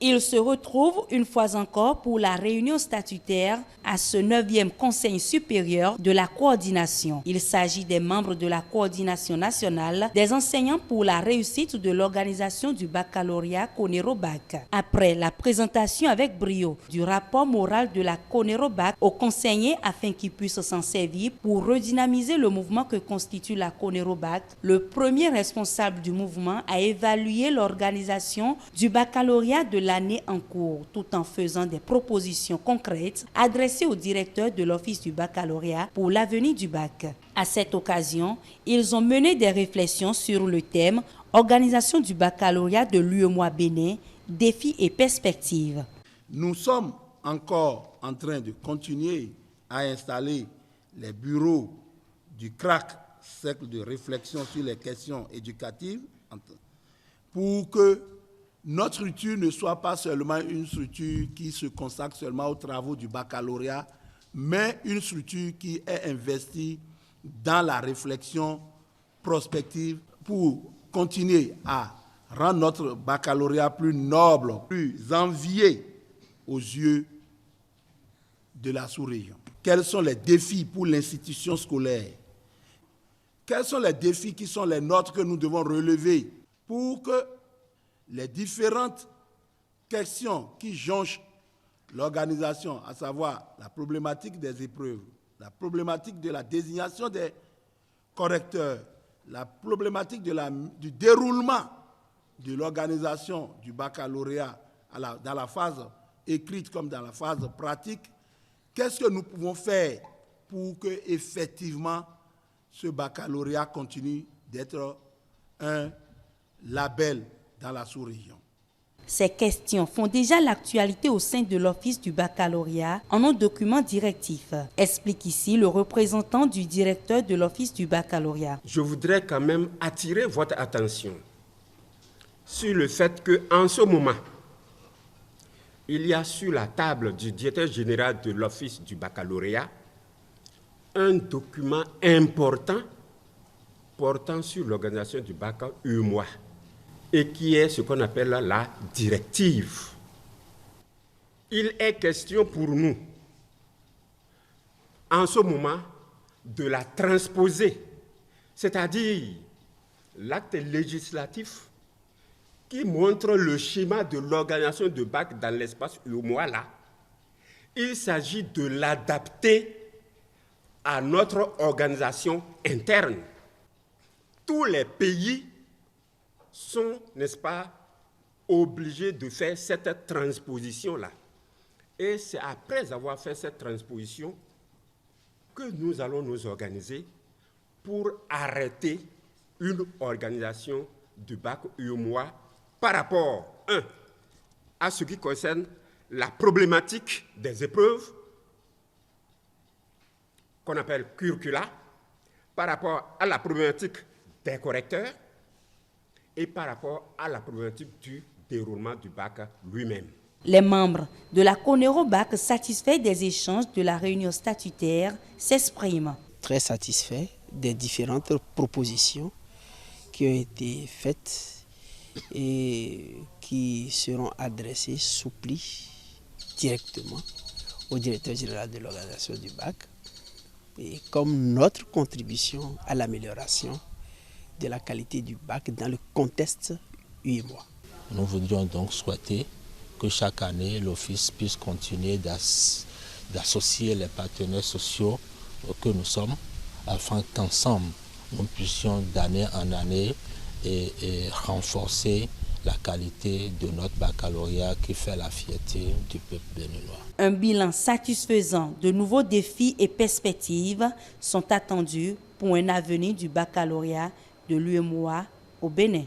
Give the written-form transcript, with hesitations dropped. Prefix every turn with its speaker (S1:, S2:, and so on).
S1: Il se retrouve une fois encore pour la réunion statutaire à ce 9e Conseil supérieur de la coordination. Il s'agit des membres de la coordination nationale des enseignants pour la réussite de l'organisation du baccalauréat CONERO-BAC. Après la présentation avec brio du rapport moral de la CONERO-BAC aux conseillers afin qu'ils puissent s'en servir pour redynamiser le mouvement que constitue la CONERO-BAC, le premier responsable du mouvement a évalué l'organisation du baccalauréat de l'année en cours, tout en faisant des propositions concrètes adressées au directeur de l'Office du baccalauréat pour l'avenir du bac. À cette occasion, ils ont mené des réflexions sur le thème « Organisation du baccalauréat de l'UEMOA Bénin, défis et perspectives ».
S2: Nous sommes encore en train de continuer à installer les bureaux du CRAC, Cercle de réflexion sur les questions éducatives, pour que notre structure ne soit pas seulement une structure qui se consacre seulement aux travaux du baccalauréat, mais une structure qui est investie dans la réflexion prospective pour continuer à rendre notre baccalauréat plus noble, plus envié aux yeux de la sous-région. Quels sont les défis pour l'institution scolaire? Quels sont les défis qui sont les nôtres que nous devons relever pour que les différentes questions qui jonchent l'organisation, à savoir la problématique des épreuves, la problématique de la désignation des correcteurs, la problématique du déroulement de l'organisation du baccalauréat dans la phase écrite comme dans la phase pratique, qu'est-ce que nous pouvons faire pour que, effectivement, ce baccalauréat continue d'être un label dans la sous-région.
S1: Ces questions font déjà l'actualité au sein de l'Office du baccalauréat en un document directif, explique ici le représentant du directeur de l'Office du baccalauréat.
S3: Je voudrais quand même attirer votre attention sur le fait qu'en ce moment, il y a sur la table du directeur général de l'Office du baccalauréat un document important portant sur l'organisation du bac UEMOA et qui est ce qu'on appelle la directive. Il est question pour nous, en ce moment, de la transposer, c'est-à-dire l'acte législatif qui montre le schéma de l'organisation de bac dans l'espace UEMOA là. Il s'agit de l'adapter à notre organisation interne. Tous les pays sont, n'est-ce pas, obligés de faire cette transposition-là. Et c'est après avoir fait cette transposition que nous allons nous organiser pour arrêter une organisation du bac UEMOA par rapport, à ce qui concerne la problématique des épreuves, qu'on appelle curricula, par rapport à la problématique des correcteurs et par rapport à la problématique du déroulement du bac lui-même.
S1: Les membres de la CONERO-BAC satisfaits des échanges de la réunion statutaire s'expriment.
S4: Très satisfaits des différentes propositions qui ont été faites et qui seront adressées, souplies directement au directeur général de l'organisation du bac, et comme notre contribution à l'amélioration de la qualité du bac dans le contexte UEMOA.
S5: Nous voudrions donc souhaiter que chaque année, l'Office puisse continuer d'associer les partenaires sociaux que nous sommes, afin qu'ensemble, nous puissions d'année en année et renforcer la qualité de notre baccalauréat qui fait la fierté du peuple béninois.
S1: Un bilan satisfaisant, de nouveaux défis et perspectives sont attendus pour un avenir du baccalauréat de l'UEMOA au Bénin.